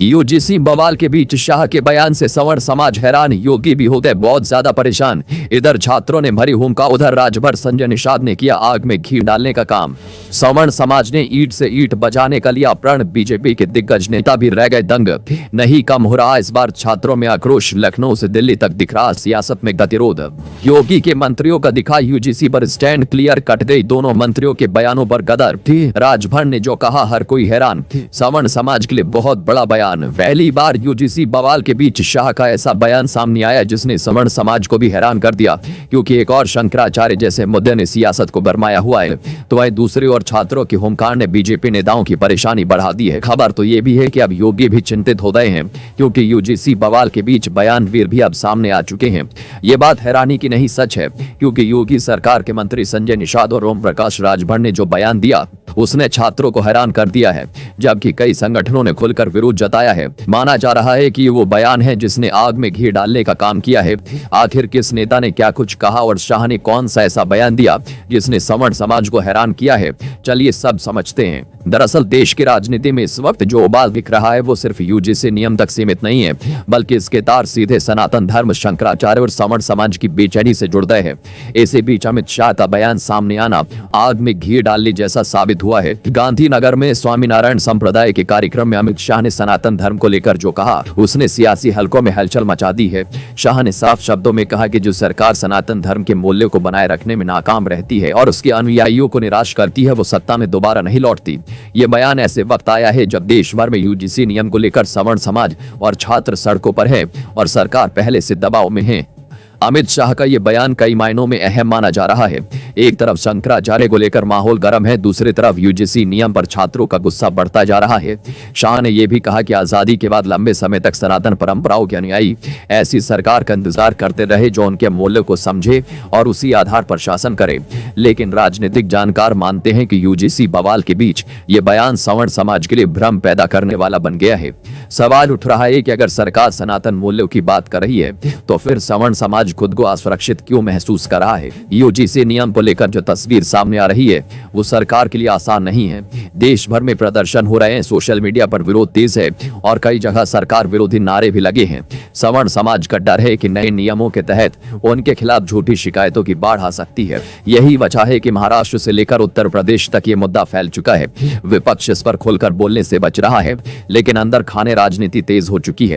UGC बवाल के बीच शाह के बयान से सवर्ण समाज हैरान, योगी भी होते बहुत ज्यादा परेशान। इधर छात्रों ने भरी हुंका, उधर राजभर संजय निषाद ने किया आग में घी डालने का काम। सवर्ण समाज ने ईंट से ईंट बजाने का लिया प्रण, बीजेपी के दिग्गज नेता भी रह गए दंग। नहीं कम हो रहा इस बार छात्रों में आक्रोश, लखनऊ से दिल्ली तक दिख रहा सियासत में गतिरोध। योगी के मंत्रियों का दिखा यूजीसी पर स्टैंड, क्लियर कट गई दोनों मंत्रियों के बयानों पर गदर। राजभर ने जो कहा हर कोई हैरान, सवर्ण समाज के लिए बहुत बड़ा बयान। पहली बार यूजीसी बवाल के बीच शाह का ऐसा बयान सामने आया जिसने सवर्ण समाज को भी हैरान कर दिया, क्योंकि एक और शंकराचार्य जैसे मुद्दे ने सियासत को बरमाया हुआ है, तो वहीं दूसरी ओर छात्रों की हुंकार ने बीजेपी नेताओं की परेशानी बढ़ा दी है। खबर तो ये भी है कि अब योगी भी चिंतित हो गए हैं, क्योंकि यूजीसी बवाल के बीच बयानवीर भी अब सामने आ चुके हैं। ये बात हैरानी की नहीं, सच है, क्योंकि योगी सरकार के मंत्री संजय निषाद और ओम प्रकाश राजभर ने जो बयान दिया उसने छात्रों को हैरान कर दिया है, जबकि कई संगठनों ने खुलकर विरोध जताया है। माना जा रहा है कि वो बयान है जिसने आग में घी डालने का काम किया है। आखिर किस नेता ने क्या कुछ कहा और शाह ने कौन सा ऐसा बयान दिया जिसने सवर्ण समाज को हैरान किया है, चलिए सब समझते हैं। दरअसल देश की राजनीति में इस वक्त जो उबाल दिख रहा है वो सिर्फ यूजीसी नियम तक सीमित नहीं है, बल्कि इसके तार सीधे सनातन धर्म, शंकराचार्य और सवर्ण समाज की बेचैनी से जुड़ गए हैं। इसी बीच अमित शाह का बयान सामने आना आग में घी डालने जैसा साबित हुआ है। गांधीनगर में स्वामीनारायण संप्रदाय के कार्यक्रम में अमित शाह ने सनातन धर्म को लेकर जो कहा उसने सियासी हलकों में हलचल मचा दी है। शाह ने साफ शब्दों में कहा कि जो सरकार सनातन धर्म के मूल्यों को बनाए रखने में नाकाम रहती है और उसके अनुयायियों को निराश करती है, वो सत्ता में दोबारा नहीं लौटती। ये बयान ऐसे वक्त आया है जब देश भर में यूजीसी नियम को लेकर सवर्ण समाज और छात्र सड़कों पर है और सरकार पहले से दबाव में है। अमित शाह का ये बयान कई मायनों में अहम माना जा रहा है। एक तरफ शंकराचार्य को लेकर माहौल गर्म है, दूसरी तरफ यूजीसी नियम पर छात्रों का गुस्सा बढ़ता जा रहा है। शाह ने यह भी कहा कि आजादी के बाद लंबे समय तक सनातन परंपराओं के अनुयायी ऐसी सरकार का इंतजार करते रहे जो उनके मूल्यों को समझे और उसी आधार पर शासन करे। लेकिन राजनीतिक जानकार मानते हैं कि यूजीसी बवाल के बीच ये बयान सवर्ण समाज के लिए भ्रम पैदा करने वाला बन गया है। सवाल उठ रहा है कि अगर सरकार सनातन मूल्यों की बात कर रही है तो फिर सवर्ण समाज खुद को असुरक्षित क्यों महसूस कर रहा है। यूजीसी नियम को लेकर जो तस्वीर सामने आ रही है वो सरकार के लिए आसान नहीं है। देश भर में प्रदर्शन हो रहे हैं, सोशल मीडिया पर विरोध तेज है और कई जगह सरकार विरोधी नारे भी लगे हैं। सवर्ण समाज का डर है कि नए नियमों के तहत उनके खिलाफ झूठी शिकायतों की बाढ़ आ सकती है। यही वजह है कि महाराष्ट्र से लेकर उत्तर प्रदेश तक ये मुद्दा फैल चुका है। विपक्ष इस पर खुलकर बोलने से बच रहा है, लेकिन अंदर खाने राजनीति तेज हो चुकी है।